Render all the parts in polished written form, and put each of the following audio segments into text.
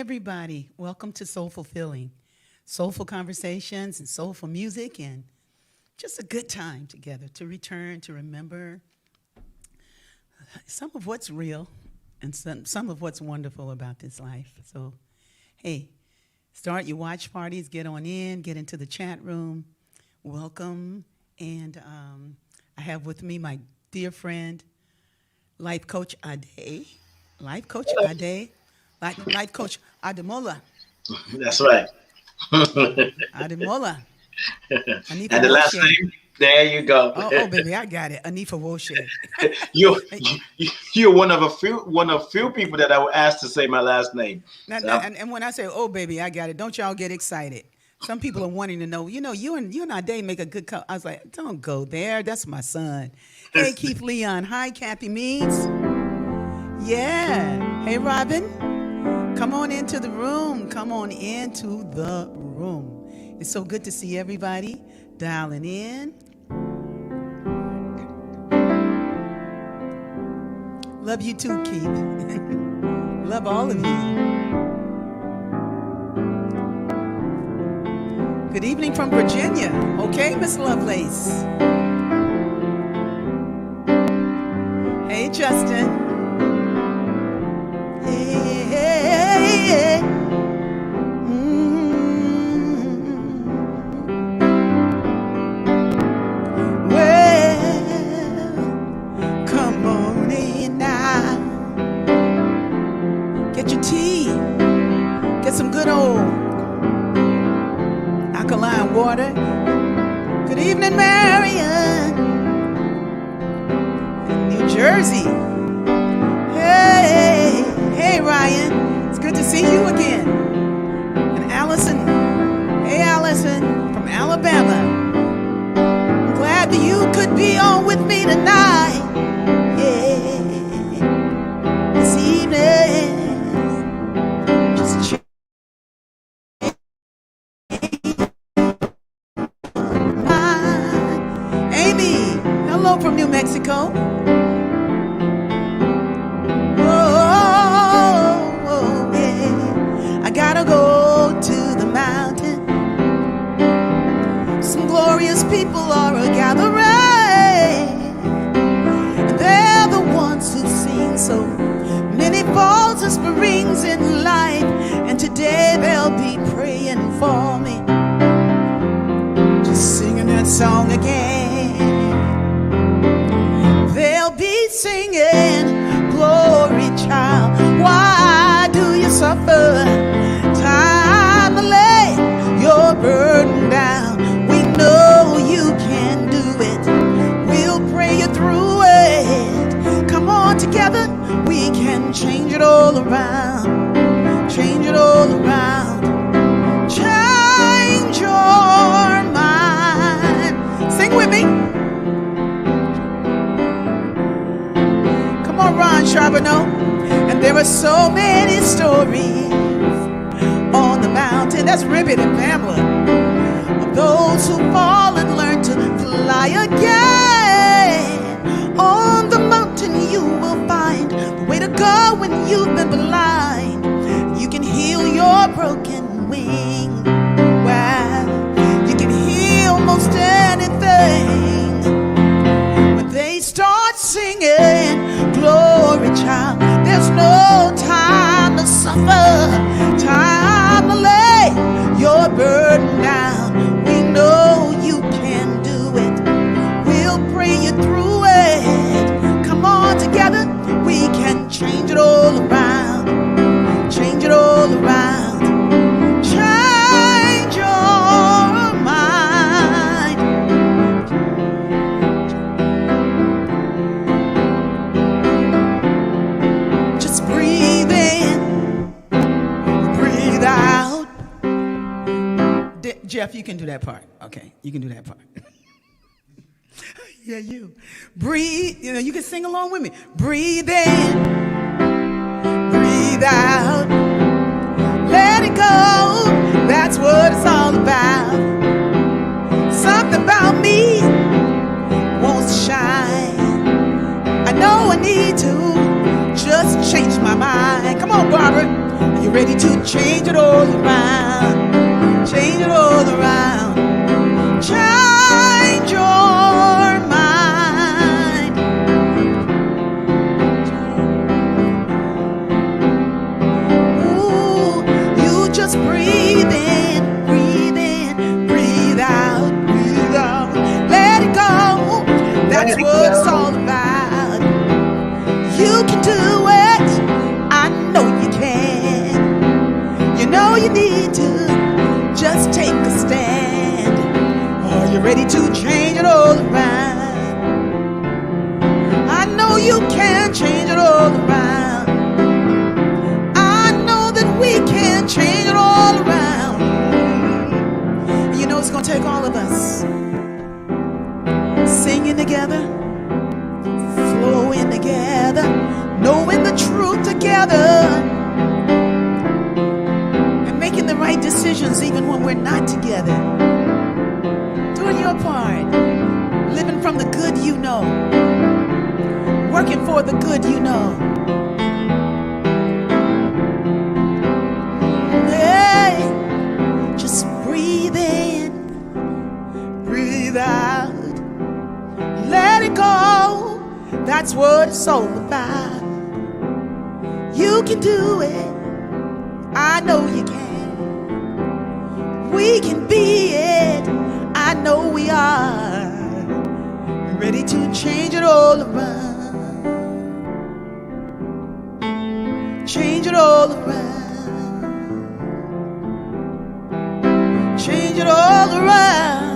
everybody. Welcome to Soulful Feeling. Soulful conversations and soulful music and just a good time together to return, to remember some of what's real and some of what's wonderful about this life. So, hey, start your watch parties, get on in, get into the chat room. Welcome. And I have with me my dear friend, Life Coach Ade. Life Coach Ade. Life Coach Ademola. That's right. Ademola. And the last name, there you go. Oh, baby, I got it. Anifa Woshe. You're one of few people that I would ask to say my last name. And when I say, oh, baby, I got it, don't y'all get excited. Some people are wanting to know, you and Ade make a good couple. I was like, don't go there. That's my son. Hey, Keith Leon. Hi, Kathy Means. Yeah. Hey, Robin. Come on into the room. Come on into the room. It's so good to see everybody dialing in. Love you too, Keith. Love all of you. Good evening from Virginia. Okay, Miss Lovelace. Hey, Justin. Hey. Well, come on in now. Get your tea. Get some good old alkaline water. Good evening, Marion. In New Jersey. Hey, Ryan. It's good to see you again. And Allison. Hey, Allison from Alabama. I'm glad that you could be on with me tonight. Yeah. This evening. Just Amy. Hello from New Mexico. People are a gathering, and they're the ones who sing so many falls and springs in life, and today they'll be praying for me, just singing that song again. They'll be singing, glory child, why do you suffer? Time to lay your burden down. We know you can do it. We'll pray you through it. Come on together, we can change it all around. Change it all around. Change your mind. Sing with me. Come on, Ron Charbonneau. And there are so many stories on the mountain. That's Ribbit and Pamela. Those who fall and learn to fly again. On the mountain you will find the way to go when you've been blind. You can heal your broken wing. Well, you can heal most anything. When they start singing, glory child, there's no time to suffer. Time to lay your burden down. Know you can do it. We'll pray you through it. Come on together, we can change it all around. Change it all around. Change your mind. Just breathe in, breathe out. Jeff, you can do that part. Okay, you can do that part. Yeah, you. Breathe, you can sing along with me. Breathe in, breathe out. Let it go, that's what it's all about. Something about me won't shine. I know I need to just change my mind. Come on, Barbara. You're ready to change it all around. Change it all around. Change your mind. Ooh, you just breathe in, breathe in, breathe out, breathe out. Let it go. That's what it's all about. You can do it. I know you can. You know you need to just take a stand. Are you ready to change it all around? I know you can change it all around. I know that we can change it all around. And you know it's gonna take all of us singing together, flowing together, knowing the truth together, and making the right decisions even when we're not together. Doing your part, living from the good you know, working for the good you know. Hey, just breathe in, breathe out, let it go. That's what it's all about. You can do it. I know you can. We can be it. I know we are. Ready to change it all around. Change it all around. Change it all around.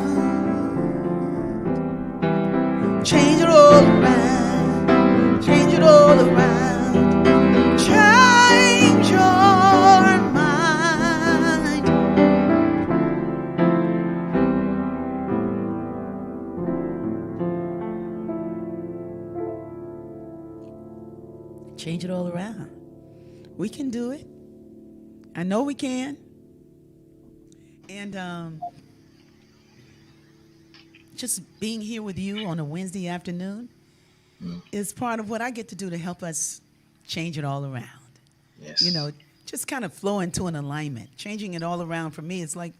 Change it all around. Change it all around. Change your mind. Change it all around. We can do it. I know we can. And just being here with you on a Wednesday afternoon is part of what I get to do to help us change it all around. Yes. You know, just kind of flow into an alignment. Changing it all around for me is like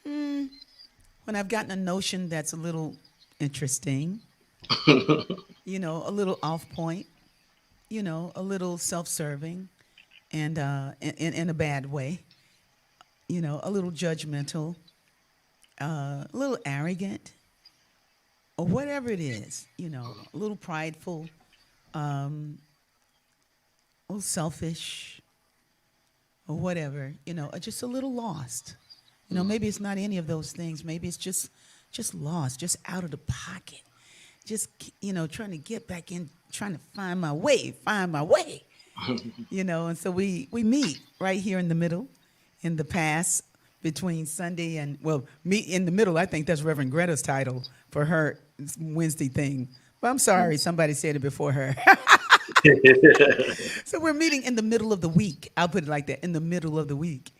when I've gotten a notion that's a little interesting, you know, a little off point, you know, a little self-serving, and in a bad way, you know, a little judgmental, a little arrogant, or whatever it is, you know, a little prideful, a little selfish, or whatever, you know, or just a little lost. You know, maybe it's not any of those things. Maybe it's just lost, just out of the pocket, just, you know, trying to get back in, trying to find my way, you know. And so we meet right here in the middle, in the past, between Sunday and, well, meet in the middle. I think that's Reverend Greta's title for her Wednesday thing. But I'm sorry, somebody said it before her. So we're meeting in the middle of the week. I'll put it like that, in the middle of the week,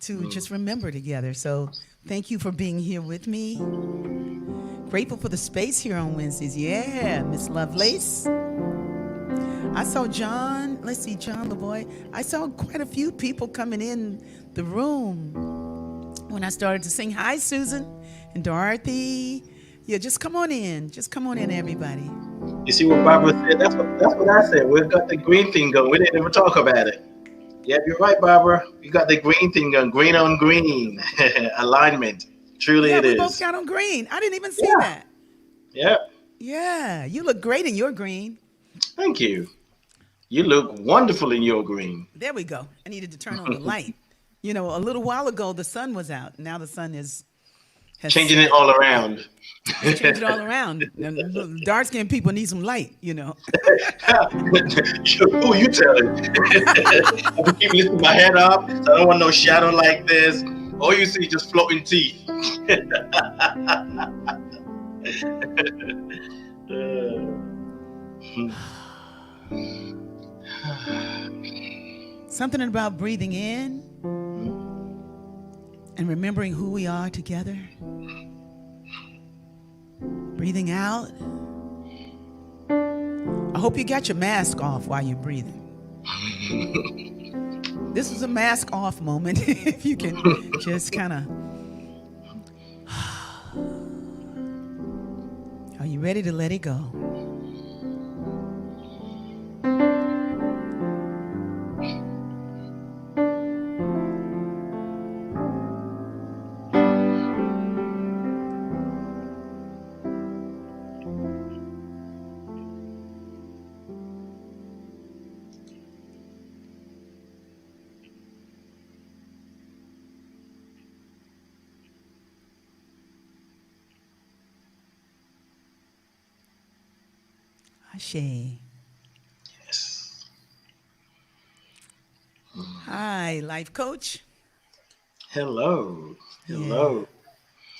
to just remember together. So thank you for being here with me. Grateful for the space here on Wednesdays. Yeah, Miss Lovelace. I saw John. Let's see, John LeBoy. I saw quite a few people coming in the room when I started to sing. Hi, Susan and Dorothy. Yeah, just come on in. Just come on in, everybody. You see what Barbara said? That's what I said. We've got the green thing going. We didn't even talk about it. Yeah, you're right, Barbara. You got the green thing going. Green on green. Alignment. Truly Yeah, it we is. both got on green. I didn't even see that. Yeah. Yeah, you look great in your green. Thank you. You look wonderful in your green. There we go. I needed to turn on the light. You know, a little while ago, the sun was out. Now the sun has Changing it all around. changed it all around. Dark-skinned people need some light, you know. Who you telling? I keep lifting my head up, so I don't want no shadow like this. All you see is just floating teeth. Something about breathing in and remembering who we are together. Breathing out. I hope you got your mask off while you're breathing. This is a mask off moment. If you can just kind of, are you ready to let it go? Ashe. Yes. Hi, life coach. Hello. Yeah. Hello. So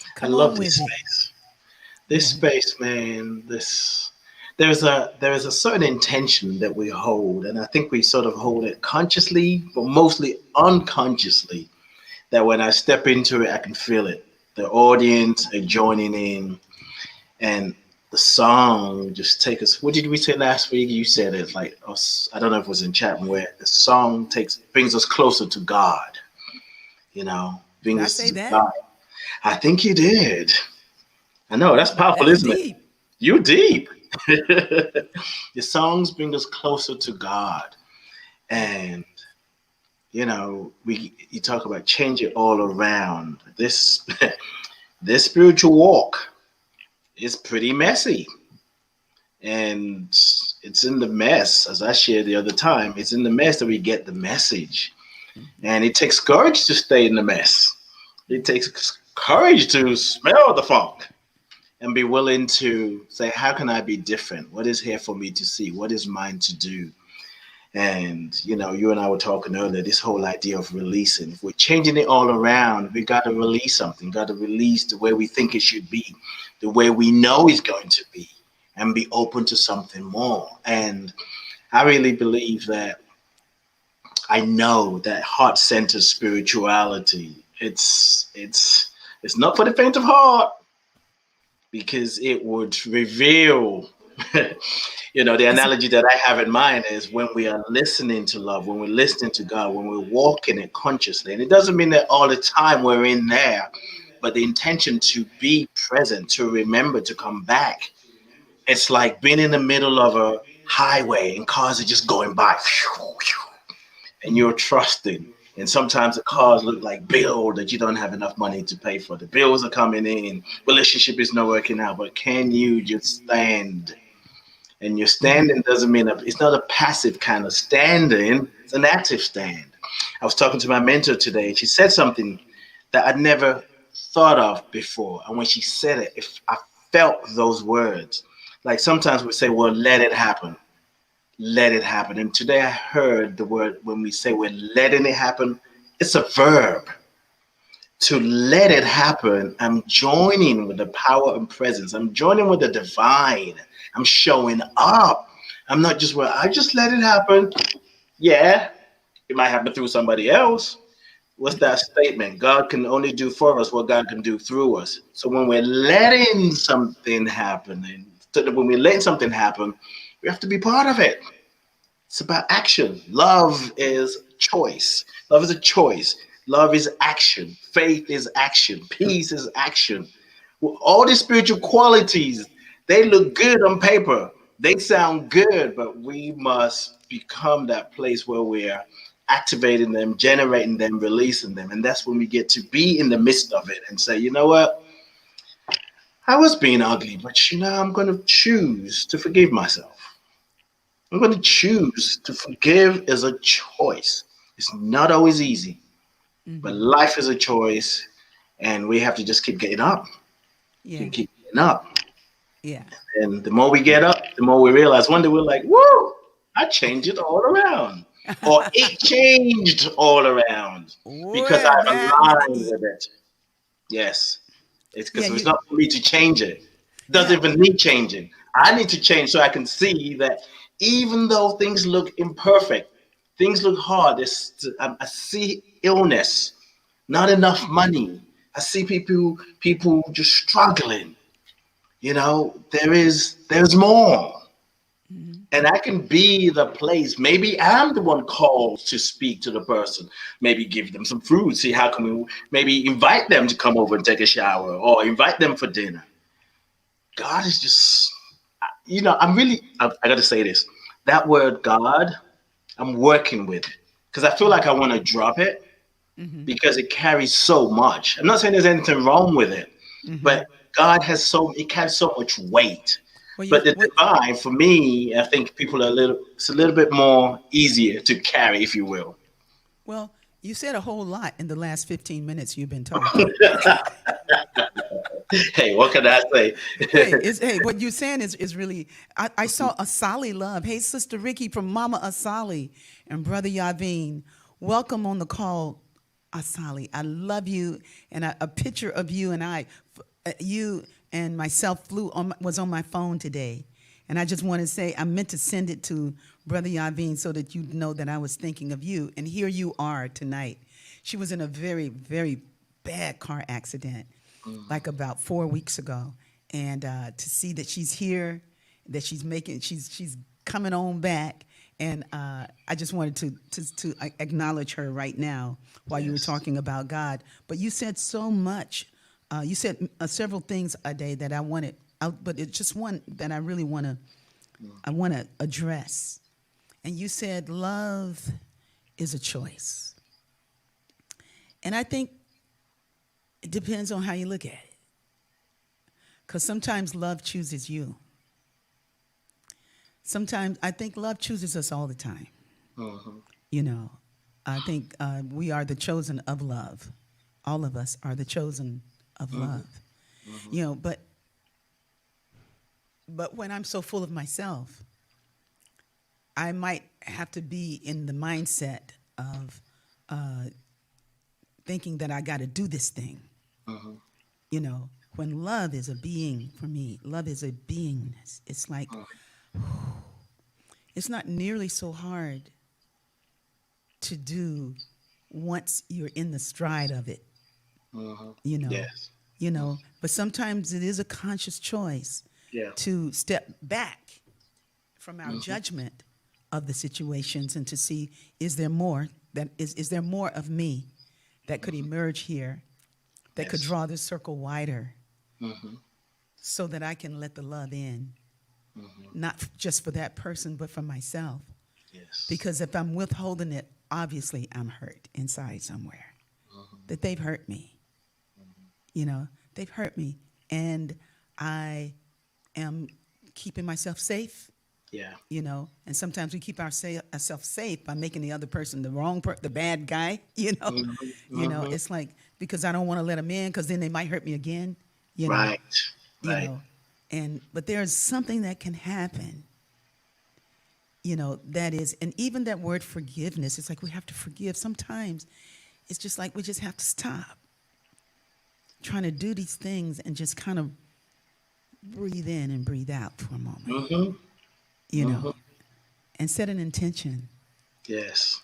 I come love on this with it. space. This Yeah. space, man, this there is a certain intention that we hold, and I think we sort of hold it consciously, but mostly unconsciously. That when I step into it, I can feel it. The audience are joining in, and the song just take us. What did we say last week? You said it like us. I don't know if it was in chat where the song takes brings us closer to God. You know, Did brings I us say to that? God. I think you did. I know that's powerful, That's isn't it? deep. You deep. Your songs bring us closer to God, and we you talk about change it all around. This this spiritual walk is pretty messy, and it's in the mess. As I shared the other time, it's in the mess that we get the message, Mm-hmm. and it takes courage to stay in the mess. It takes courage to smell the funk and be willing to say, how can I be different? What is here for me to see? What is mine to do? And you and I were talking earlier, this whole idea of releasing. If we're changing it all around, we got to release something, got to release the way we think it should be, the way we know it's going to be, and be open to something more. And I really believe that I know that heart-centered spirituality, it's not for the faint of heart because it would reveal the It's a, analogy that I have in mind is when we are listening to love, when we're listening to God, when we're walking it consciously. And it doesn't mean that all the time we're in there, but the intention to be present, to remember, to come back. It's like being in the middle of a highway and cars are just going by and you're trusting. And sometimes the cars look like bill that you don't have enough money to pay for. The bills are coming in, relationship is not working out, but can you just stand? And your mhm. standing doesn't mean it's not a passive kind of standing, it's an active stand. I was talking to my mentor today, and she said something that I'd never thought of before. And when she said it, if I felt those words. Like sometimes we say, well, let it happen. Let it happen. And today I heard the word when we say we're letting it happen, it's a verb. To let it happen, I'm joining with the power and presence. I'm joining with the divine. I'm showing up. I'm not just, well, I just let it happen. Yeah, it might happen through somebody else. What's that statement? God can only do for us what God can do through us. So when we're letting something happen, and when we're letting something happen, we have to be part of it. It's about action. Love is choice. Love is a choice. Love is action. Faith is action. Peace is action. Well, all these spiritual qualities, they look good on paper. They sound good, but we must become that place where we're activating them, generating them, releasing them. And that's when we get to be in the midst of it and say, you know what? I was being ugly, but I'm going to choose to forgive myself. I'm going to choose to forgive as a choice. It's not always easy, but Mhm. life is a choice, and we have to just keep getting up. Yeah. Keep getting up. Yeah. And the more we get up, the more we realize one day we're like, whoa, I changed it all around. Or it changed all around because Well, I've that aligned with it. Yes. It's yeah, because it's you not for me to change it. It doesn't yeah. even need changing. I need to change so I can see that even though things look imperfect, things look hard. I see illness, not enough money. I see people just struggling. There's more. And I can be the place. Maybe I'm the one called to speak to the person. Maybe give them some food. See how can we maybe invite them to come over and take a shower or invite them for dinner. God is just, I'm really, I got to say this. That word God, I'm working with it because I feel like I want to drop it Mm-hmm. because it carries so much. I'm not saying there's anything wrong with it, Mm-hmm. but it carries so much weight. Well, But you the what? divine, for me, I think people are it's a little bit more easier to carry, if you will. Well, you said a whole lot in the last 15 minutes you've been talking. Hey, what can I say? Hey, what you're saying is really. I saw Asali Love. Hey, Sister Ricky from Mama Asali and Brother Yaveen. Welcome on the call, Asali. I love you, and a picture of you and you and myself was on my phone today, and I just want to say I meant to send it to Brother Yaveen so that you know that I was thinking of you, and here you are tonight. She was in a very, very bad car accident like about 4 weeks ago, and to see that she's here, that she's coming on back, and I just wanted to acknowledge her right now while you were Yes. talking about God. But you said so much. You said several things a day that I wanted, but it's just one that I want to address. And you said love is a choice, and I think it depends on how you look at it. Because sometimes love chooses you. Sometimes I think love chooses us all the time. Mhm. You know, I think we are the chosen of love. All of us are the chosen of Mhm. love. Mhm. You know, but when I'm so full of myself, I might have to be in the mindset of uh, thinking that I got to do this thing. Mhm. You know, when love is a being for me, love is a beingness. It's like it's not nearly so hard to do once you're in the stride of it, Mhm. you know. Yes. You Mhm. know, but sometimes it is a conscious choice Yeah. to step back from our Mhm. judgment of the situations and to see is there more is there more of me that could Mhm. emerge here that could Yes. draw this circle wider Mhm. so that I can let the love in, Mhm. not just for that person but for myself. Yes. Because if I'm withholding it, obviously I'm hurt inside somewhere. Mhm. That they've hurt me. Mhm. You know, they've hurt me. And I am keeping myself safe, Yeah. you know, and sometimes we keep ourselves safe by making the other person the bad guy, you know. Mhm. You know, Mhm. it's like because I don't want to let them in because then they might hurt me again, you know, Right. you Right. know. And but there's something that can happen, you know, that is, and even that word forgiveness, it's like we have to forgive. Sometimes it's just like we just have to stop trying to do these things and just kind of breathe in and breathe out for a moment, Mhm. you Mhm. know, and set an intention, Yes.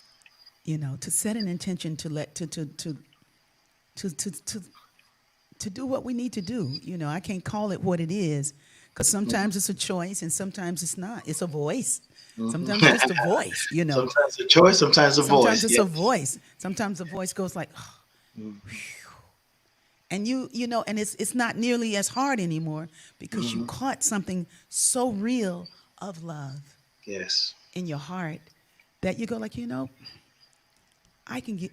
you know, to set an intention to let to to to to do what we need to do. You know, I can't call it what it is because Mhm. sometimes it's a choice and sometimes it's not. It's a voice. Mhm. Sometimes it's just a voice, you know. Sometimes a choice, sometimes a Sometimes voice. it's a Yes. voice. Sometimes the voice goes like, oh, Mhm. and you know, and it's not nearly as hard anymore because you Mhm. caught something so real of love Yes. in your heart that you go like, you know, I can get,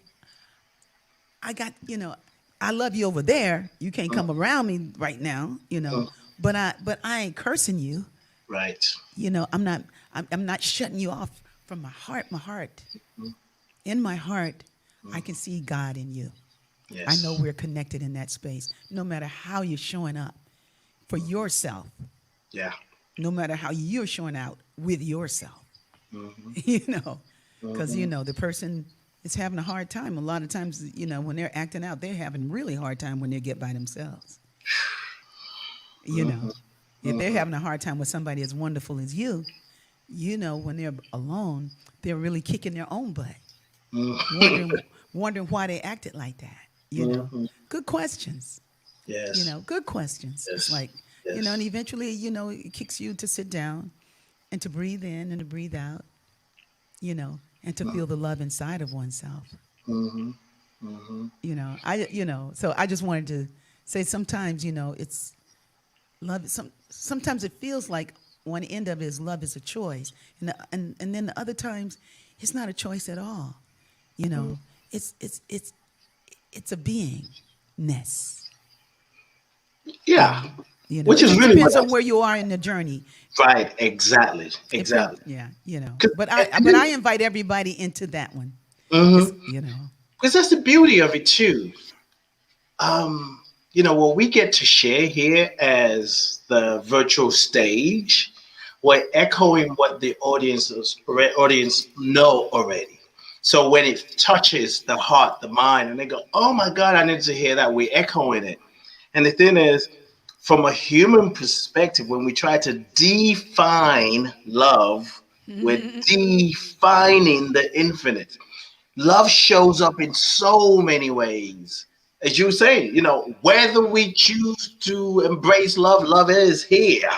I got, you know, I love you over there. You can't come Mhm. around me right now, you know, Mhm. but I ain't cursing you. Right. You know, I'm not shutting you off from my heart. My heart, Mhm. in my heart, I can Mhm. see God in you. I know Yes. we're connected in that space. No matter how you're showing up for Mhm. yourself, Yeah. no matter how you're showing out with yourself, Mhm. you know, because you Mhm. know the person is having a hard time. A lot of times, you know, when they're acting out, they're having really hard time when they get by themselves. You know, Mhm. if they're Mhm. having a hard time with somebody as wonderful as you know, when they're alone, they're really kicking their own butt, Mhm. wondering why they acted like that. You know, Mhm. good questions. You Yes. know, good questions. It's Yes. like, you know, and Yes. eventually, you know, it kicks you to sit down and to breathe in and to breathe out, and to feel the love inside of oneself. Mm-hmm. Mm-hmm. So I just wanted to say sometimes, it's love. Sometimes it feels like one end of it is love is a choice, and then the other times it's not a choice at all. You know, it's a beingness. Yeah. It Which is just really what depends I on was where you are in the journey. right. Exactly. It depends, Exactly. yeah, 'Cause- But and I then, invite everybody into that one. It's mhm. you know. Because that's the beauty of it too. Um, what we get to share here as the virtual stage, we're echoing what the audience know already. So when it touches the heart, the mind, and they go, "Oh my God, I need to hear that," we're echoing it. And the thing is, from a human perspective, when we try to define love, we're defining the infinite. Love shows up in so many ways. As you were saying, whether we choose to embrace love, love is here.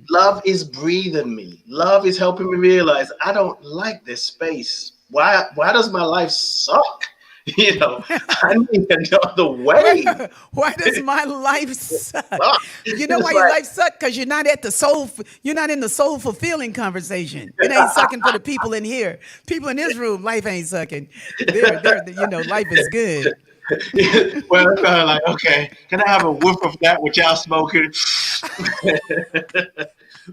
Love is breathing me. Love is helping me realize I don't like this space. Why does my life suck? I need another way. Why does my life suck? Suck. You know why It's your like, life suck? Because you're not at the soul. You're not in the soul fulfilling conversation. It ain't sucking for the people in here. People in this room, life ain't sucking. Life is good. well, it's kind of like, okay, can I have a whiff of that without smoking?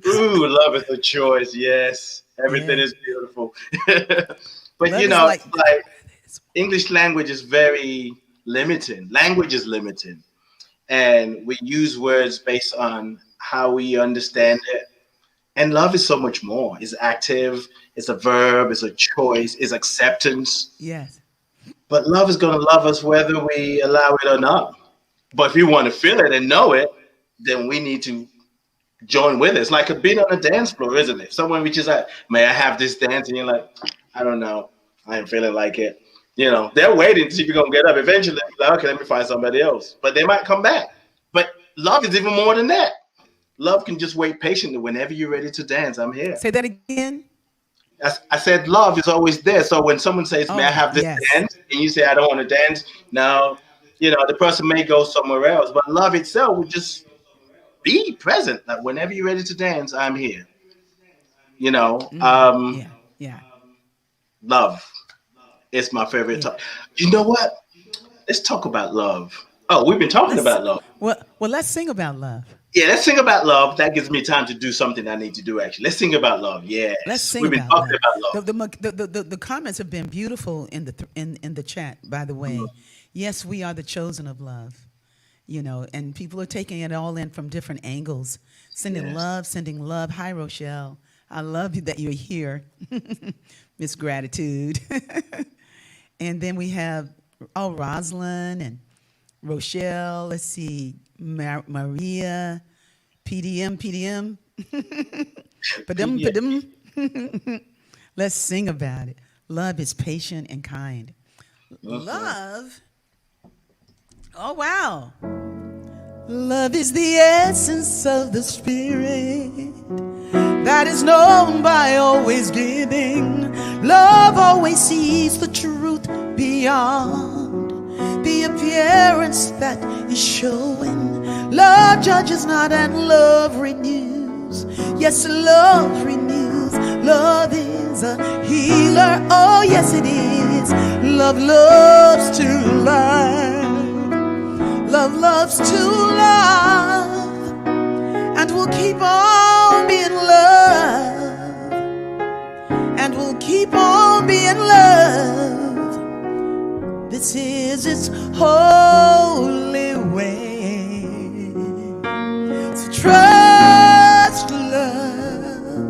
Ooh, love is a choice. Yes, everything Yeah, is beautiful. But love is like. like English language is very limiting. Language is limiting, and we use words based on how we understand it. And love is so much more. It's active. It's a verb. It's a choice. It's acceptance. Yes. But love is going to love us whether we allow it or not. But if we want to feel it and know it, then we need to join with it. It's like being on a dance floor, isn't it? Someone reaches out, may I have this dance? And you're like, I don't know. I ain't feeling like it. They're waiting to see if you're going to get up. Eventually, like, okay, let me find somebody else. But they might come back. But love is even more than that. Love can just wait patiently. Whenever you're ready to dance, I'm here. Say that again. I said love is always there. So when someone says, may I Oh, have this yes. dance? And you say, I don't want to dance. Now, the person may go somewhere else. But love itself would just be present. Like whenever you're ready to dance, I'm here. You know, um, Yeah. Yeah. love is my favorite Yeah. topic. You know what? Let's talk about love. Oh, we've been talking Let's about love. well. Let's sing about love. Yeah, let's sing about love. That gives me time to do something I need to do. Actually, let's sing about love. Let's Yes, sing we've been about talking love. about The love. the comments have been beautiful in in the chat. By the way, yes, we are the chosen of love. And people are taking it all in from different angles, Yes. sending love. Hi, Rochelle. I love you that you're here, Miss Gratitude. And then we have Rosalind and Rochelle. Let's see, Maria, PDM. Padum, Yeah. padum. Let's sing about it. Love is patient and kind. Mhm. Love. Oh, wow. Love is the essence of the spirit that is known by always giving. Love always sees the truth beyond the appearance that is showing. Love judges not, and love renews. Yes, love renews. Love is a healer. Oh, yes, it is. Love loves to love. Love loves to love, and will keep on being loved, and will keep on being loved. This is its holy way. So trust love,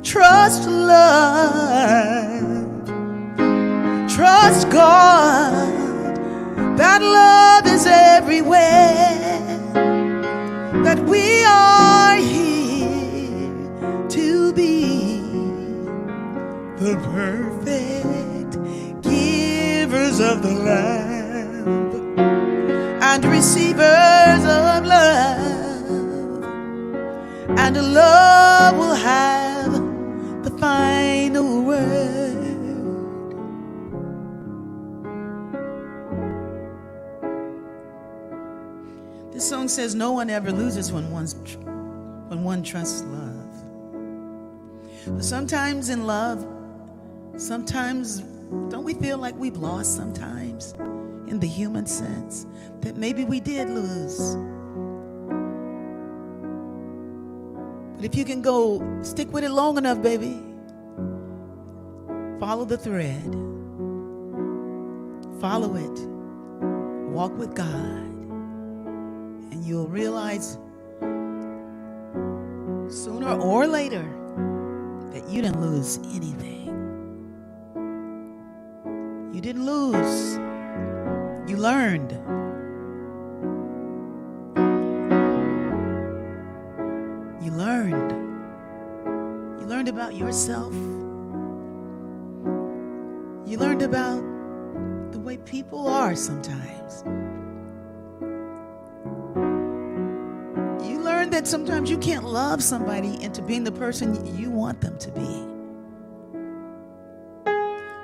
trust love, trust God. That love is everywhere, that we are here to be the perfect givers of the love and receivers of love. and love will have the final word. This song says no one ever loses when one trusts love. But sometimes in love, sometimes don't we feel like we've lost sometimes in the human sense, that maybe we did lose. But if you can go stick with it long enough, baby, follow the thread, follow it, walk with God, and you'll realize sooner or later that you didn't lose anything. You didn't lose. You learned. You learned. You learned about yourself. You learned about the way people are sometimes. You learned that sometimes you can't love somebody into being the person you want them to be.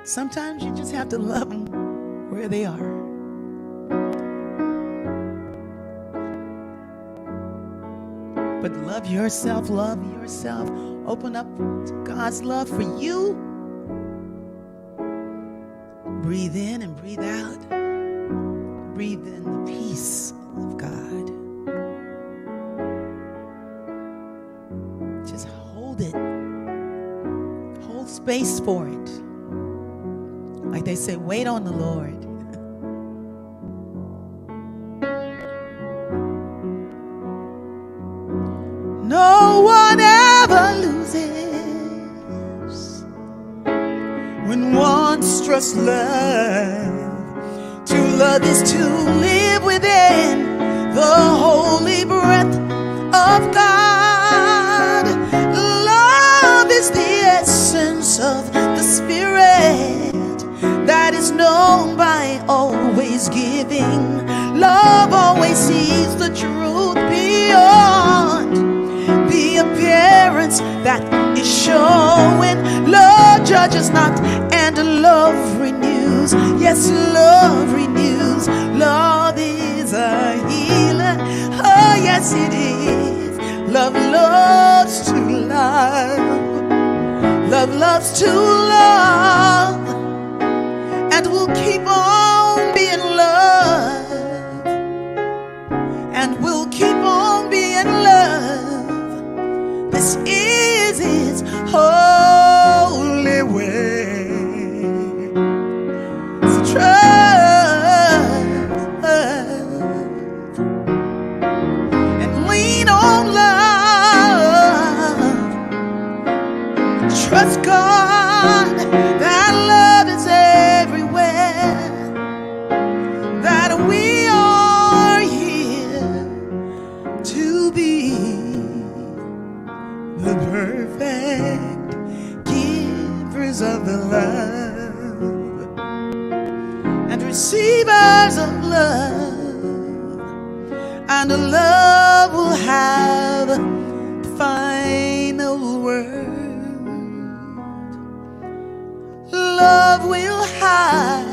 Sometimes you just have to love them where they are. But love yourself, open up to God's love for you. Breathe in and breathe out. Breathe in the peace of God. Just hold it. Hold space for it. Like they say, wait on the Lord. No one ever loses when one trusts love. To love is to live within the holy breath of God. Love is the essence of the Spirit that is known by always giving. Love always sees the truth beyond the appearance that is showing. Love judges not, and love renews. Yes, love renews. Love is a healer. Oh, yes, it is. Love loves to love. Love loves to love. And we'll keep on being loved. And we'll keep on being loved. This is His holy way. So trust and lean on love. Trust God that love is everywhere. That we are here to be the perfect givers of the love and receivers of love, and the love will have the final word. Love will have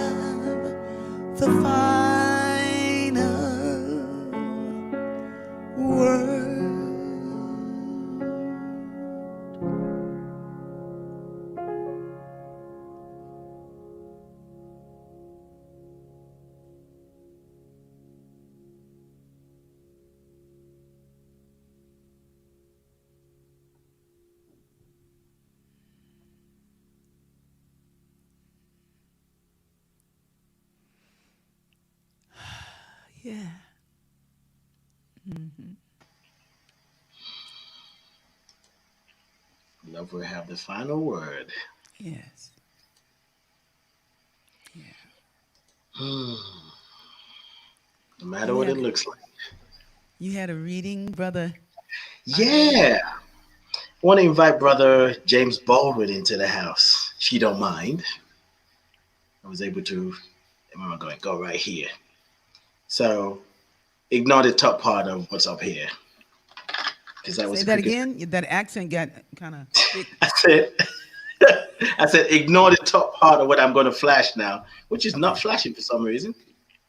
the final word. Yeah. Mm-hmm. Love will have the final word. Yes. Yeah. No matter what it looks like. You had a reading, brother? Yeah. I want to invite Brother James Baldwin into the house, if you don't mind. I was able to, I'm going to go right here. So ignore the top part of what's up here. because that was Say the that quickest. again. That accent got kind of thick. I said, I said, ignore the top part of what I'm going to flash now, which is not Okay. flashing for some reason.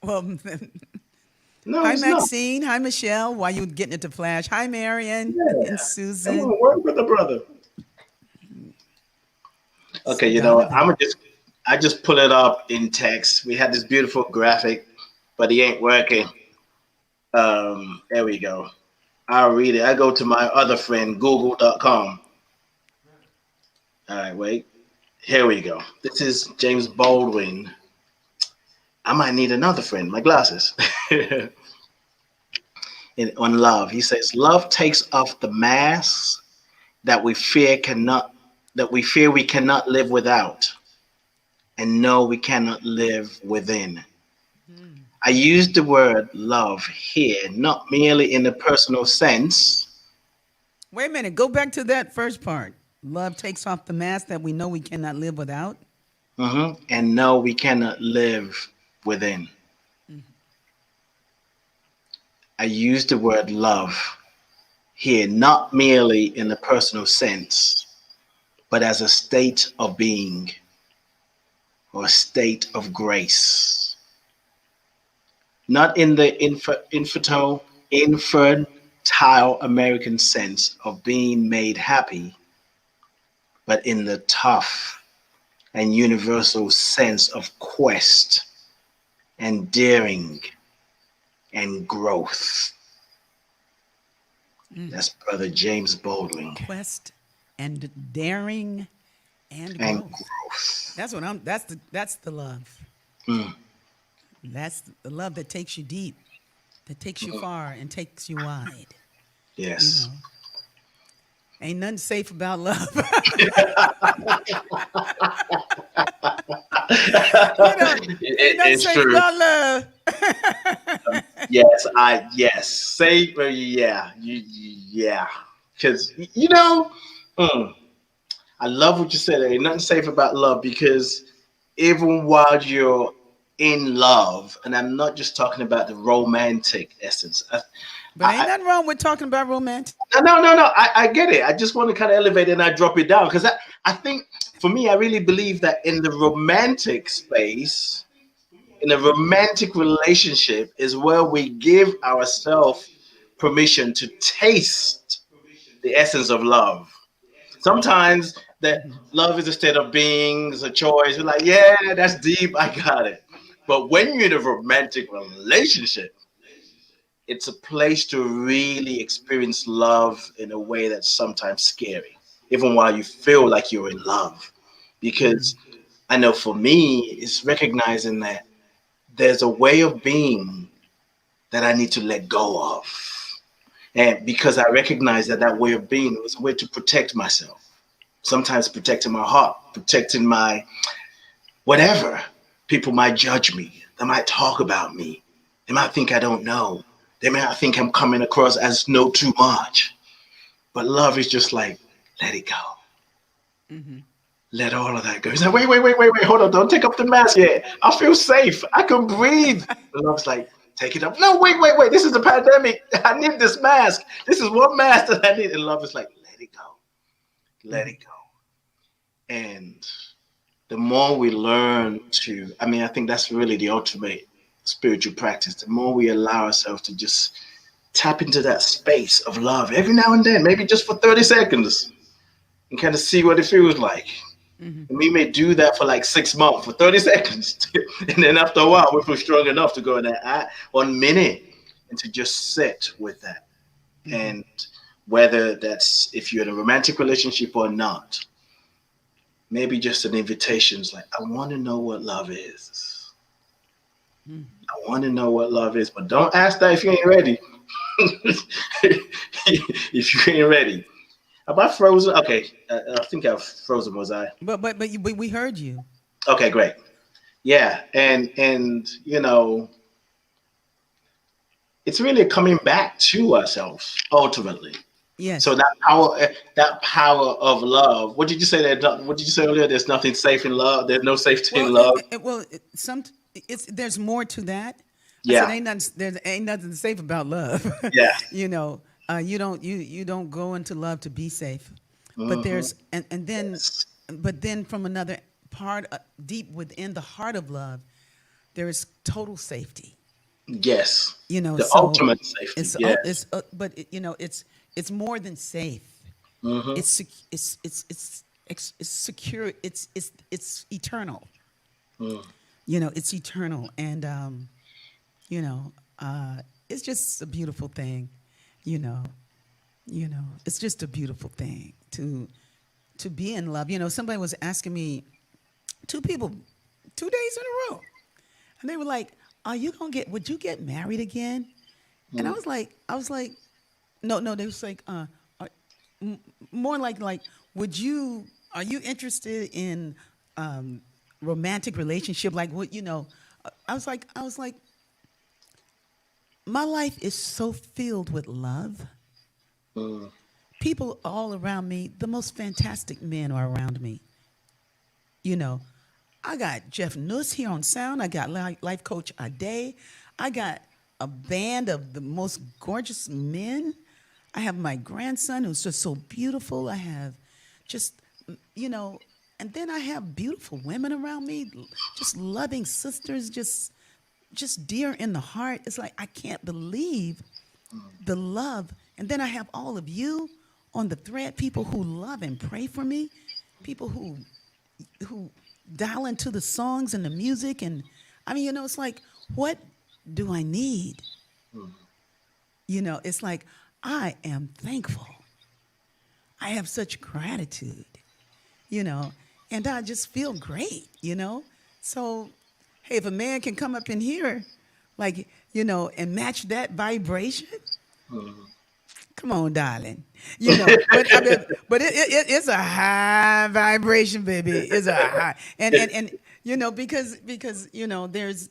Well, No, hi it's not. Maxine. Hi Michelle. Why you getting it to flash? Hi Marion and Yeah. Come Susan. on, work with the brother. Okay, So you know, Donovan. I just pull it up in text. We had this beautiful graphic, but he ain't working. There we go. I'll read it. I go to my other friend, google.com. All right, wait. Here we go. This is James Baldwin. I might need another friend, my glasses. On love, he says, love takes off the masks that we fear cannot that we fear we cannot live without and know we cannot live within. Hmm. I use the word love here not merely in the personal sense. Wait a minute. Go back to that first part. Love takes off the mask that we know we cannot live without. And know we cannot live within. I use the word love here not merely in the personal sense, but as a state of being or a state of grace. Not in the infantile American sense of being made happy, but in the tough and universal sense of quest and daring and growth. That's Brother James Baldwin. Quest and daring and And growth. growth. That's what I'm. That's the love. Mm, That's the love that takes you deep, that takes you far, and takes you wide. You yes. know, ain't nothing safe about love. you know, ain't nothing It's safe true. about love. Yes. Say, yeah. Because, you know, mm, I love what you said. There ain't nothing safe about love because even while you're in love, and I'm not just talking about the romantic essence. But ain't I, nothing wrong with talking about romantic. no. I get it. I just want to kind of elevate it and I drop it down because I think for me, I really believe that in the romantic space, in a romantic relationship, is where we give ourselves permission to taste the essence of love. Sometimes that love is a state of being, it's a choice. We're like, yeah, that's deep. I got it. But when you're in a romantic relationship, it's a place to really experience love in a way that's sometimes scary, even while you feel like you're in love. Because I know for me, it's recognizing that there's a way of being that I need to let go of. And because I recognize that that way of being was a way to protect myself, sometimes protecting my heart, protecting my whatever. People might judge me, they might talk about me, they might think I don't know, they might think I'm coming across as know too much. But love is just like, let it go. Let all of that go. He's like, wait, hold on, don't take off the mask yet. I feel safe. I can breathe. And love's like, take it up. No, wait. This is a pandemic. I need this mask. This is one mask that I need. And love is like, let it go. Let it go. And the more we learn to, I mean, I think that's really the ultimate spiritual practice. The more we allow ourselves to just tap into that space of love every now and then, maybe just for 30 seconds, and kind of see what it feels like. And we may do that for like 6 months, for 30 seconds. And then after a while, we feel strong enough to go in that 1 minute and to just sit with that. And whether that's if you're in a romantic relationship or not, maybe just an invitation is like, I want to know what love is. I want to know what love is, but don't ask that if you ain't ready. If you ain't ready. Am I frozen? Okay, I think I've frozen. Was I? But we heard you. Okay, great. Yeah, and it's really coming back to ourselves ultimately. So Yes. that power of love. What did you say? What did you say earlier? There's nothing safe in love. There's no safety in love. Some it's there's more to that. I said Yeah, ain't nothing safe about love. yeah. you know, You don't go into love to be safe, but Hmm. there's and then Yes. but then from another part, deep within the heart of love, there is total safety. Yes. The So ultimate safety. it's Yes. but it's more than safe. Hmm. It's secure. It's eternal. Mm. It's eternal, and you know, it's just a beautiful thing. You know, it's just a beautiful thing to be in love. Somebody was asking me, two people, 2 days in a row, and they were like, "Are you gonna get? Would you get married again?" And Mm. I was like, no, no. They was like, are, more like, would you? Are you interested in um, romantic relationship? Like, what I was like, my life is so filled with love. Mm. People all around me, the most fantastic men are around me. You know, I got Jeff Nuss here on sound. I got life coach Ade. I got a band of the most gorgeous men. I have my grandson who's just so beautiful. I have just, you know, and then I have beautiful women around me, just loving sisters, just dear in the heart. It's like I can't believe the love. And then I have all of you on the thread, people who love and pray for me, people who dial into the songs and the music. And I mean, it's like, what do I need? It's like, I am thankful. I have such gratitude, you know, and I just feel great. So, hey, if a man can come up in here, like, and match that vibration, Mm. come on, darling. But I mean, but it's a high vibration, baby. It's a high, and because there's,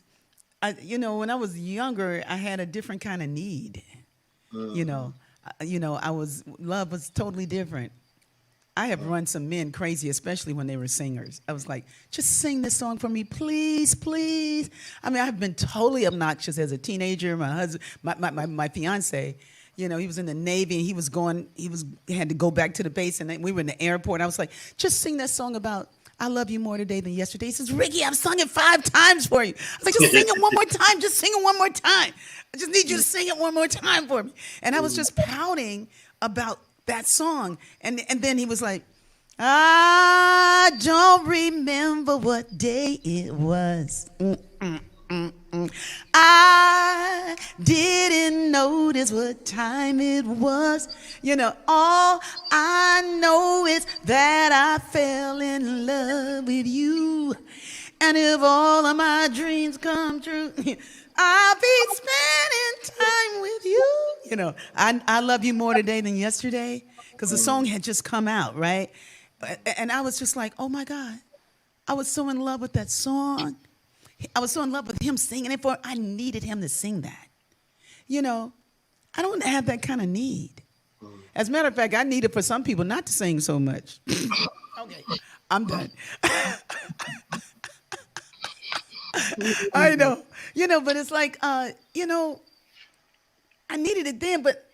when I was younger, I had a different kind of need. You Mhm. know, I was love was totally different. I have run some men crazy, especially when they were singers. I was like, just sing this song for me, please, please. I mean, I've been totally obnoxious as a teenager. My husband, my fiance, he was in the Navy and he had to go back to the base, and then we were in the airport. I was like, just sing that song about I love you more today than yesterday. He says, Ricky, I've sung it 5 times for you. I was like, just sing it one more time. Just sing it one more time. I just need you to sing it one more time for me. And I was just pouting about that song. And then he was like, I don't remember what day it was. I didn't notice what time it was. All I know is that I fell in love with you. And if all of my dreams come true, I'll be spending time with you. I love you more today than yesterday because the song had just come out, right? And I was just like, oh my God, I was so in love with that song. I was so in love with him singing it I needed him to sing that. You know, I don't have that kind of need. As a matter of fact, I need it for some people not to sing so much. Okay, I'm done. I know, but it's like, I needed it then, but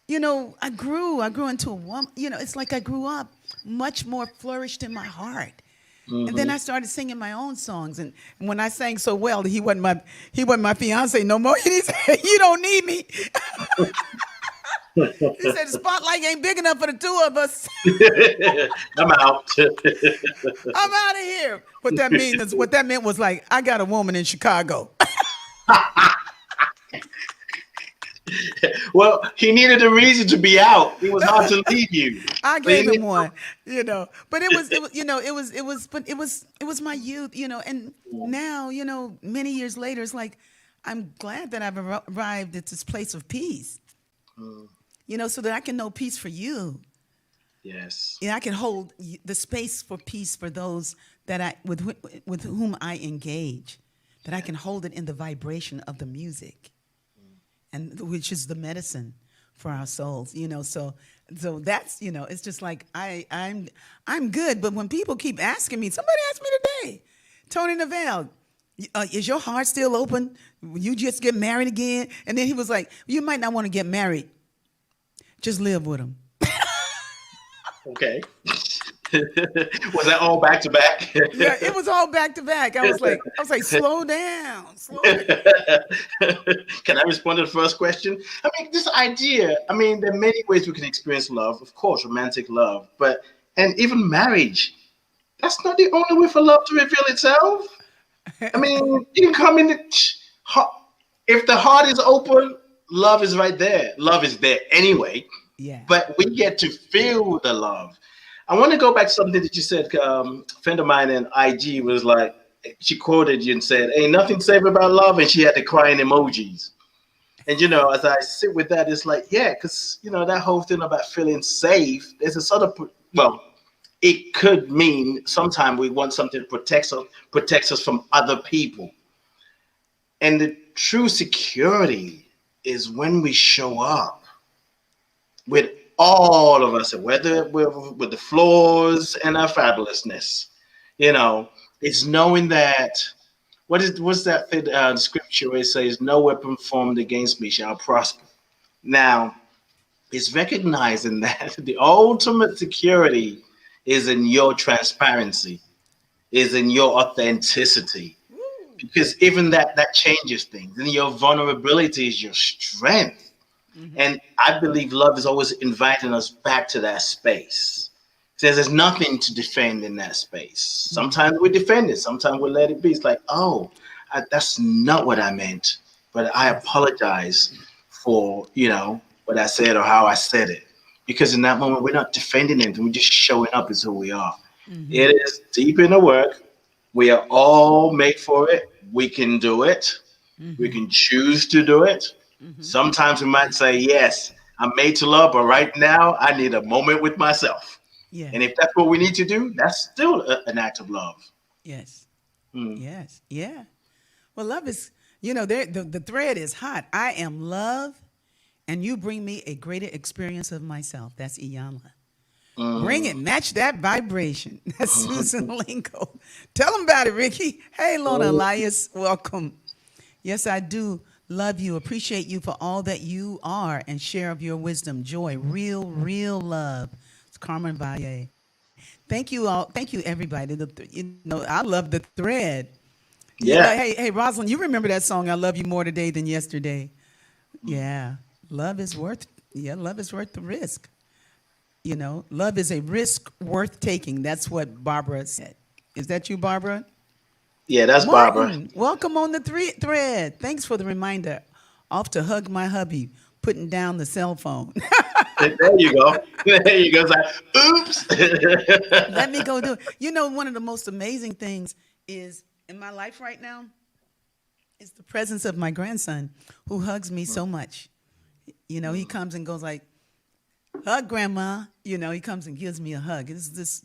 I grew into a woman. It's like I grew up much more flourished in my heart. And then Mhm. I started singing my own songs. And when I sang so well, he wasn't my fiance no more. And he said, "You don't need me." He said, "The spotlight ain't big enough for the two of us. I'm out. I'm out of here." What that meant was like, I got a woman in Chicago. Well, he needed a reason to be out. It was hard to leave you. I So you gave need. him one. But it was my youth. And now, many years later, it's like I'm glad that I've arrived at this place of peace. Mm. So that I can know peace for you. Yes. I can hold the space for peace for those that with whom I engage. That I can hold it in the vibration of the music, and which is the medicine for our souls. So that's it's just like I'm good. But when people keep asking me, somebody asked me today, Tony Neville, is your heart still open? Will you just get married again? And then he was like, you might not want to get married. Just live with them. Okay. Was that all back to back? Yeah, it was all back to back. I was like, slow down, slow down. Can I respond to the first question? I mean, this idea, I mean, there are many ways we can experience love, of course, romantic love, but, and even marriage, that's not the only way for love to reveal itself. I mean, you can come in, if the heart is open, love is right there. Love is there anyway, Yeah. but we get to feel the love. I want to go back to something that you said. A friend of mine in IG was like, she quoted you and said, "Ain't nothing safe about love," and she had the crying emojis. And as I sit with that, it's like, yeah, because that whole thing about feeling safe. There's a sort of well, it could mean sometimes we want something that protects us from other people. And the true security is when we show up with all of us, whether we're with the flaws and our fabulousness. You know, it's knowing that what's that scripture where it says, "No weapon formed against me shall prosper." Now, it's recognizing that the ultimate security is in your transparency, is in your authenticity, Woo. because even that changes things. And your vulnerability is your strength. Hmm. And I believe love is always inviting us back to that space. Says there's nothing to defend in that space. Hmm. Sometimes we defend it, sometimes we let it be. It's like, oh, that's not what I meant, but I Yes. apologize for what I said or how I said it. Because in that moment, we're not defending anything. We're just showing up as who we are. Hmm. It is deep in the work. We are all made for it. We can do it. We Hmm. can choose to do it. Hmm. Sometimes we might say, yes, I'm made to love, but right now I need a moment with myself. Yeah. And if that's what we need to do, that's still an act of love. Yes. Hmm. Yes. Yeah. Well, love is, the thread is hot. I am love, and you bring me a greater experience of myself. That's Iyanla. Bring Mm. it. Match that vibration. That's Susan Lingo. Tell them about it, Ricky. Hey, Lona Elias. Welcome. Yes, I do love you. Appreciate you for all that you are and share of your wisdom, joy, real, real love. It's Carmen Valle. Thank you all. Thank you, everybody. I love the thread. Yeah. Hey, Rosalind, you remember that song, I Love You More Today Than Yesterday? Yeah. Love is worth, love is worth the risk. Love is a risk worth taking. That's what Barbara said. Is that you, Barbara? Yeah, that's Barbara. Martin, welcome on the thread. Thanks for the reminder. Off to hug my hubby, putting down the cell phone. There you go. There you go. It's like, Let me oops. go do it. One of the most amazing things is in my life right now is the presence of my grandson who hugs me so much. He comes and goes like, hug grandma. He comes and gives me a hug. This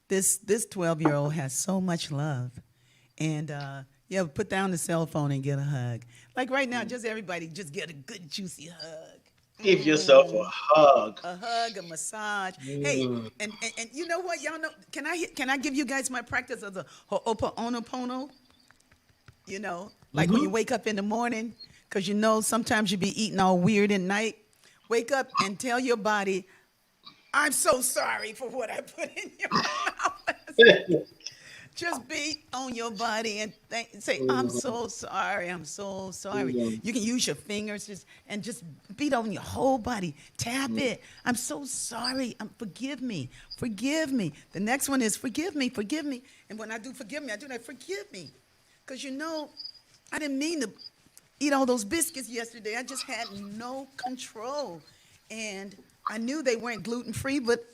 12-year-old has so much love. And yeah, put down the cell phone and get a hug. Like right now, just everybody just get a good juicy hug. Give yourself a hug. A hug, a massage. Hey, Mm. and you know what? Y'all know, can I give you guys my practice of the ho'oponopono? Like when you Hmm. wake up in the morning, because sometimes you be eating all weird at night. Wake up and tell your body, I'm so sorry for what I put in your mouth. Just beat on your body and say, I'm so sorry. I'm so sorry. You can use your fingers and just beat on your whole body. Tap it. I'm so sorry. Forgive me. Forgive me. The next one is forgive me. Forgive me. And when I do forgive me, I do that forgive me. Because I didn't mean to eat all those biscuits yesterday. I just had no control. And I knew they weren't gluten free, but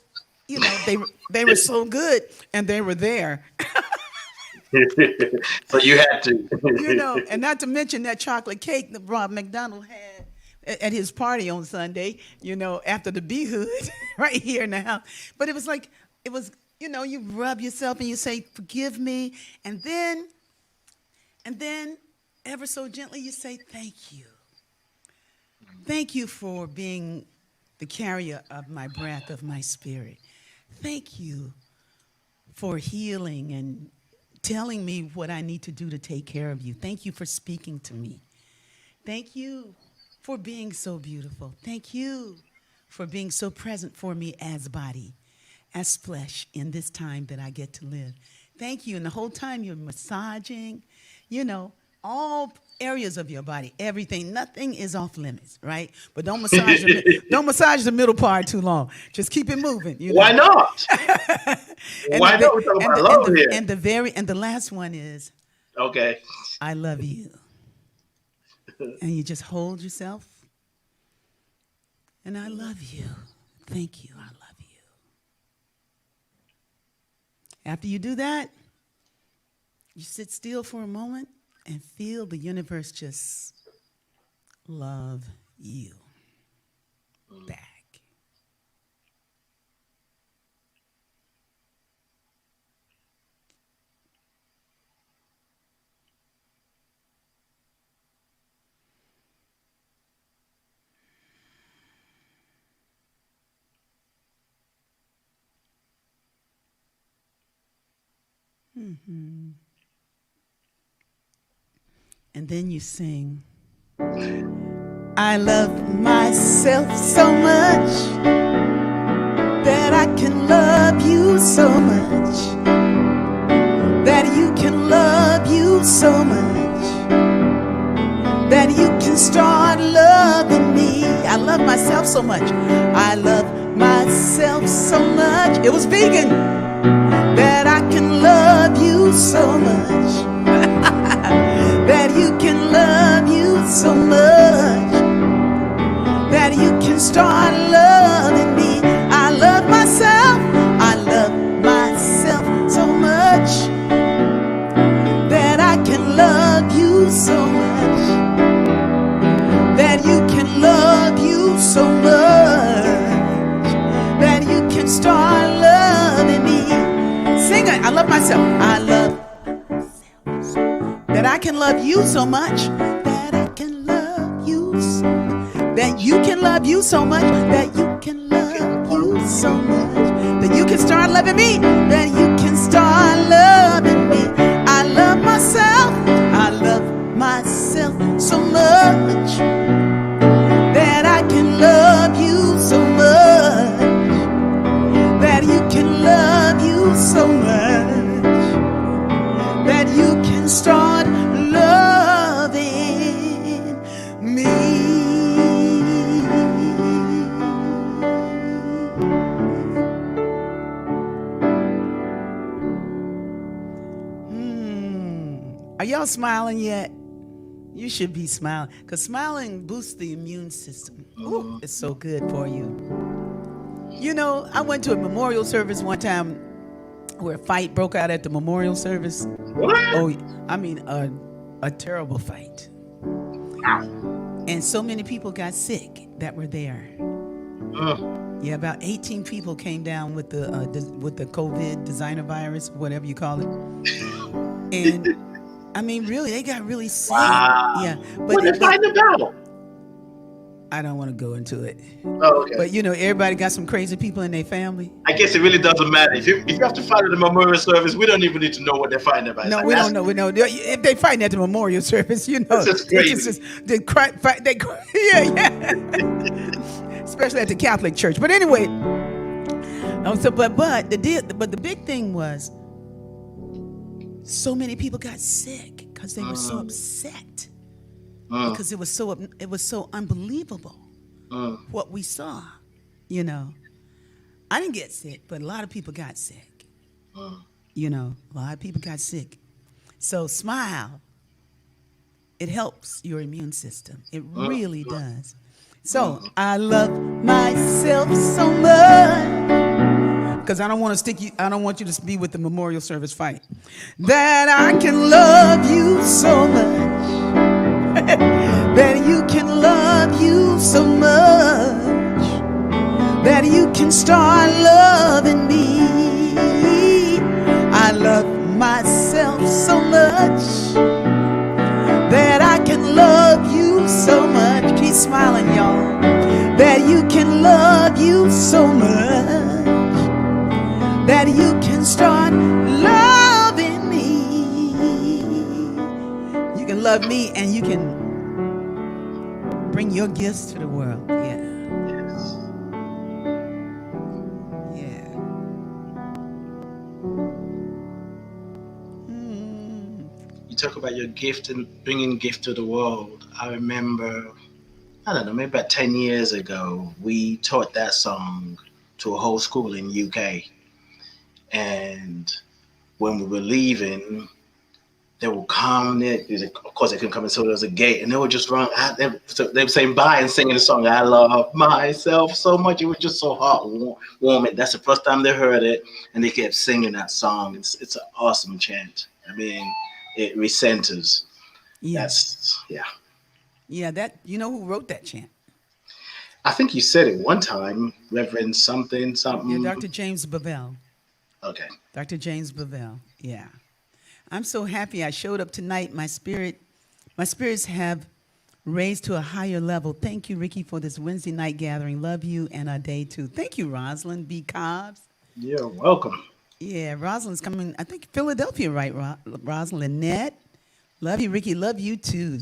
they were so good and they were there. So you had to. And not to mention that chocolate cake that Rob McDonald had at his party on Sunday, after the Be Hood right here in the house. But you rub yourself and you say, forgive me. And then ever so gently you say, thank you. Thank you for being the carrier of my breath, of my spirit. Thank you for healing and telling me what I need to do to take care of you. Thank you for speaking to me. Thank you for being so beautiful. Thank you for being so present for me as body, as flesh in this time that I get to live. Thank you. And the whole time you're massaging, you know, all areas of your body, everything, nothing is off limits, right? But don't massage the middle part too long. Just keep it moving, you know. Why not? And Why not? We're talking about love here. And the last one is Okay. I love you. And you just hold yourself. And I love you. Thank you. I love you. After you do that, you sit still for a moment and feel the universe just love you back. Mm-hmm. And then you sing, I love myself so much that I can love you so much, that you can love you so much, that you can start loving me. I love myself so much. I love myself so much. It was vegan. That I can love you so much. That you can love you so much. That you can start loving me. I love myself. I love myself so much. That I can love you so much. That you can love you so much. That you can start loving me. Sing it. I love myself. I love myself. That I can love you so much. That I can love you so much. That you can love you so much. That you can love you so much. That you can start loving me. That you can start loving me. I love myself. I love myself so much. That I can love you so much. That you can love you so much, that you can start loving me. Are y'all smiling yet? You should be smiling, because smiling boosts the immune system. Ooh, it's so good for you. You know, I went to a memorial service one time where a fight broke out at the memorial service. What? Oh, I mean, a terrible fight. And so many people got sick that were there. Yeah, about 18 people came down with the COVID designer virus, whatever you call it. And I mean, really, they got really sick. Wow. Yeah, but what are they fighting about? I don't want to go into it. Oh, okay. But you know, everybody got some crazy people in their family. I guess it really doesn't matter. If you have to fight at the memorial service, we don't even need to know what they're fighting about. No, we don't know. We know if they fighting at the memorial service, you know, it's just crazy. Yeah. Especially at the Catholic Church. But anyway, but the big thing was, so many people got sick because they were so upset. Because it was so unbelievable what we saw, you know. I didn't get sick, but a lot of people got sick. You know, a lot of people got sick. So smile. It helps your immune system. It really does. So I love myself so much, because I don't want you to be with the memorial service fight. That I can love you so much. That you can love you so much, that you can start loving me. I love myself so much, that I can love you so much. Keep smiling, y'all. That you can love you so much, that you can start loving me. You can love me and you can bring your gifts to the world. Yeah. Yes. talk about your gift and bringing gift to the world. I remember, I don't know, maybe about 10 years ago, we taught that song to a whole school in UK. And when we were leaving, they would come there. Of course, they couldn't come in, so there was a gate, and they would just run. They were saying bye and singing the song. I love myself so much. It was just so heartwarming. That's the first time they heard it, and they kept singing that song. It's an awesome chant. I mean, it recenters. Yeah. That's yeah. Yeah, that you know who wrote that chant? I think you said it one time, Reverend something Yeah, something. Dr. James Bavell. Okay. Dr. James Bavell. Yeah. I'm so happy I showed up tonight. My spirits have raised to a higher level. Thank you, Ricky, for this Wednesday night gathering. Love you and our day too. Thank you, Rosalind B. Cobbs. You're welcome. Yeah, Rosalind's coming, I think Philadelphia, right, Rosalind? Lynette. Love you, Ricky. Love you too.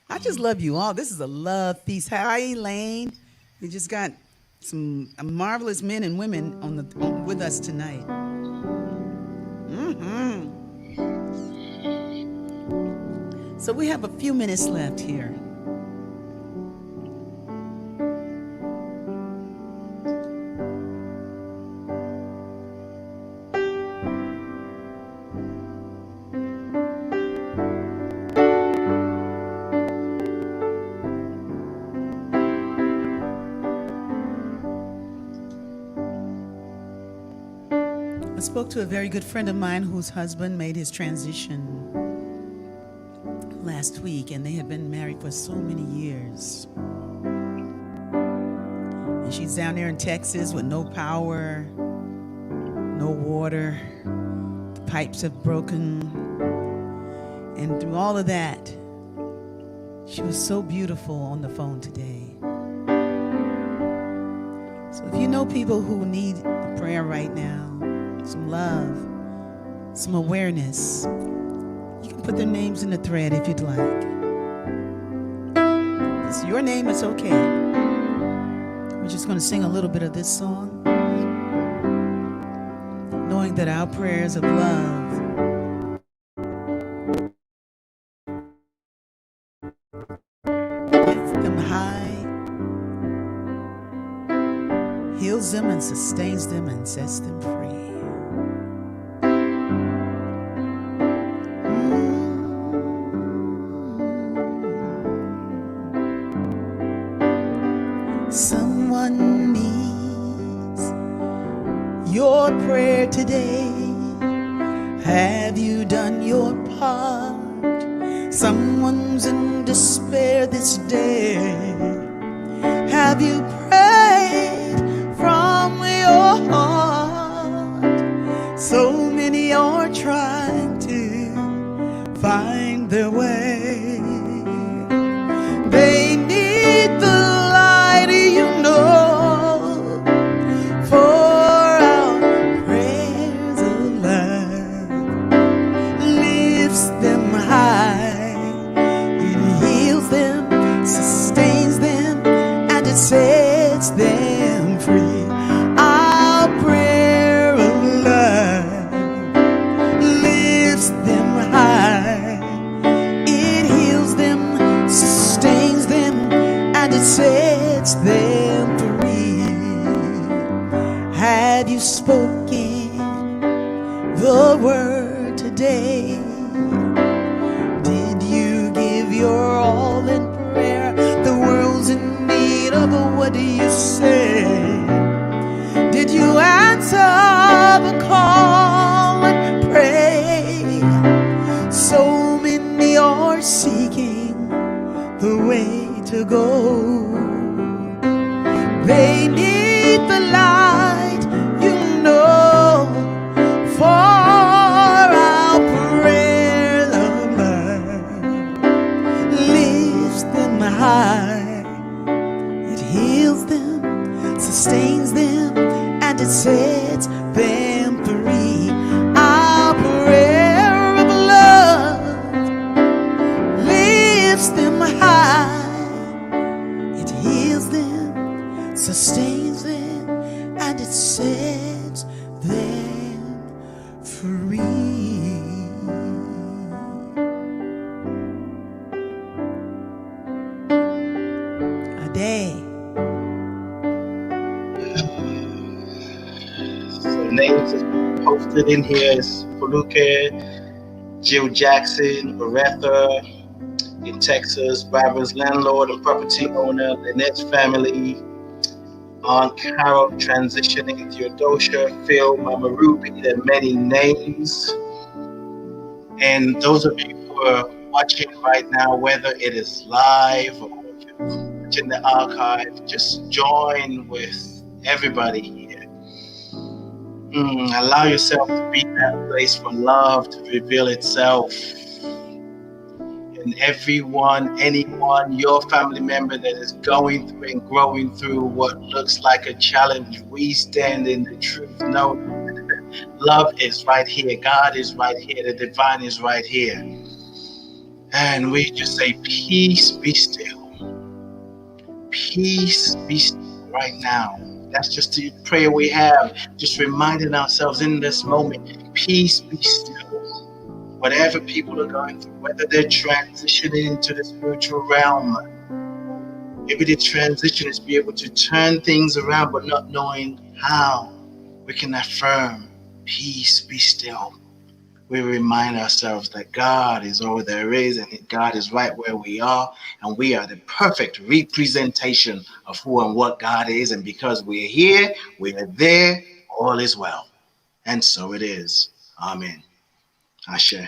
I just love you all. This is a love feast. Hi, Elaine. We just got some marvelous men and women with us tonight. So we have a few minutes left here. I spoke to a very good friend of mine whose husband made his transition last week, and they have been married for so many years. And she's down there in Texas with no power, no water. The pipes have broken. And through all of that, she was so beautiful on the phone today. So if you know people who need a prayer right now, some love, some awareness, you can put their names in the thread if you'd like. It's your name, it's okay. We're just going to sing a little bit of this song, knowing that our prayers of love lifts them high, heals them and sustains them and sets them free. Someone needs your prayer today. Have you done your part? Someone's in despair this day. Have you prayed from your heart? So many are trying to find their way. They need the light, you know, for our prayers of love lifts them high. It heals them, sustains them, and it sets them free. Our prayer of love lifts them high. It heals them, sustains them, and it sets them free. Have you spoken the word today? Did you give your all in prayer? The world's in need of what do you say? Did you answer the call and pray? So many are seeking the way to go. They need the light, you know, for our prayer of love lifts them high. It heals them, sustains them, and it sets them free. Our prayer of love lifts them high. It heals them, sustains them, and it sets them free. day. So names that's posted in here is Feluke, Jill Jackson, Aretha in Texas, Barbara's landlord and property owner, Lynette's family, Aunt Carol transitioning, Theodosia, Phil, Mama Ruby, there are many names. And those of you who are watching right now, whether it is live or if you're watching the archive, just join with everybody here. Allow yourself to be in that place for love to reveal itself. And everyone, anyone, your family member that is going through and growing through what looks like a challenge, we stand in the truth. Know that love is right here. God is right here. The divine is right here. And we just say, peace, be still. Peace, be still right now. That's just the prayer we have. Just reminding ourselves in this moment, peace, be still. Whatever people are going through, whether they're transitioning into the spiritual realm, maybe the transition is be able to turn things around but not knowing how. We can affirm, peace, be still. We remind ourselves that God is all there is and that God is right where we are, and we are the perfect representation of who and what God is, and because we're here, we are there, all is well. And so it is. Amen. Ashe.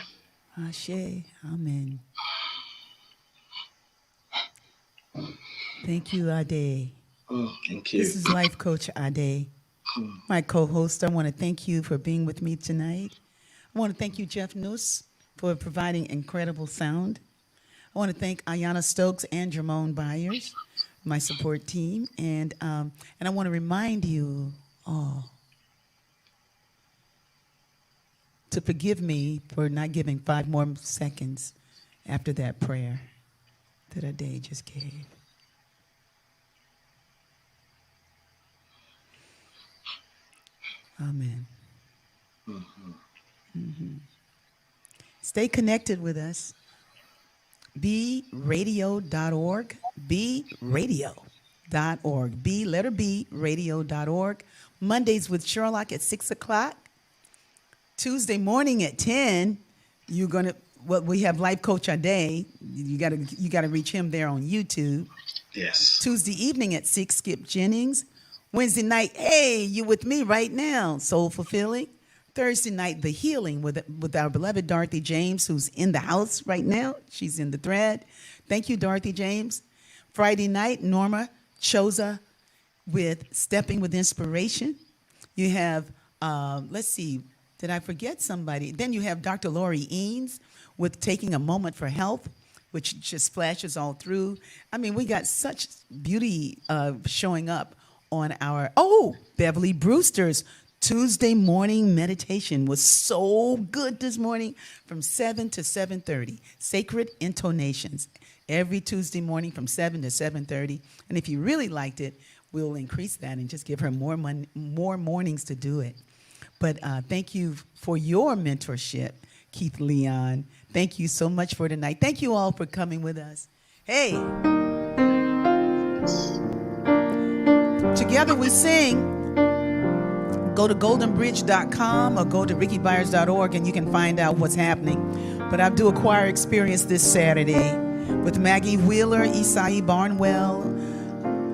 Ashe. Amen. Thank you, Ade. Thank you. This is Life Coach Ade, my co-host. I want to thank you for being with me tonight. I want to thank you, Jeff Nuss, for providing incredible sound. I want to thank Ayanna Stokes and Jermone Byers, my support team, and I want to remind you all to forgive me for not giving 5 more seconds after that prayer that Ade just gave. Amen. Stay connected with us. BeRadio.org. BeRadio.org. B, letter B, radio.org. Mondays with Sherlock at 6 o'clock. Tuesday morning at 10, you're going to, well, we have Life Coach Ade. You gotta reach him there on YouTube. Yes. Tuesday evening at 6, Skip Jennings. Wednesday night, hey, you with me right now, Soul Fulfilling. Thursday night, The Healing with our beloved Dorothy James, who's in the house right now. She's in the thread. Thank you, Dorothy James. Friday night, Norma Choza with Stepping with Inspiration. You have, let's see, did I forget somebody? Then you have Dr. Lori Eanes with Taking a Moment for Health, which just flashes all through. I mean, we got such beauty showing up on our, Beverly Brewster's Tuesday morning meditation was so good this morning from 7 to 7:30. Sacred Intonations. Every Tuesday morning from 7 to 7:30. And if you really liked it, we'll increase that and just give her more mornings to do it. But thank you for your mentorship, Keith Leon. Thank you so much for tonight. Thank you all for coming with us. Hey. Together we sing. Go to goldenbridge.com or go to rickybyers.org and you can find out what's happening. But I do a choir experience this Saturday with Maggie Wheeler, Isai Barnwell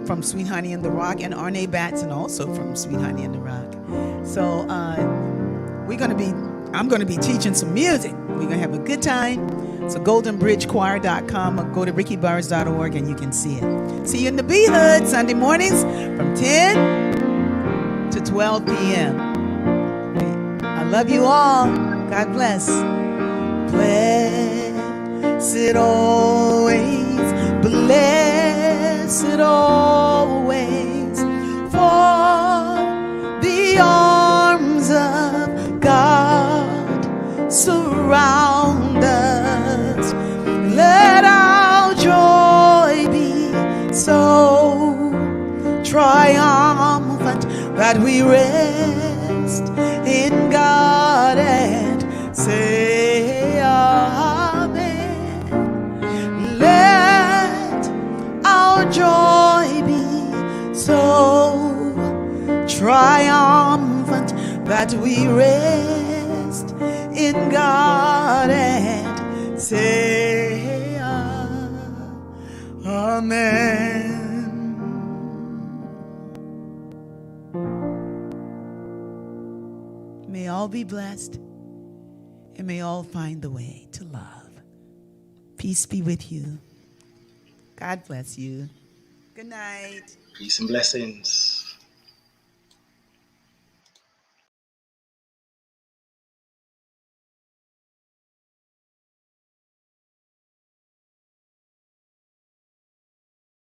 from Sweet Honey in the Rock, and Arne Batson also from Sweet Honey in the Rock. So I'm going to be teaching some music. We're going to have a good time. So goldenbridgechoir.com or go to rickybyers.org and you can see it. See you in the B-Hood Sunday mornings from 10 to 12 p.m. I love you all. God bless. Blessed always, blessed always, for the arms of God surround us. Let our joy be so triumphant that we rest in God and say amen. Let our joy triumphant, that we rest in God and say amen. May all be blessed, and may all find the way to love. Peace be with you. God bless you. Good night. Peace and blessings.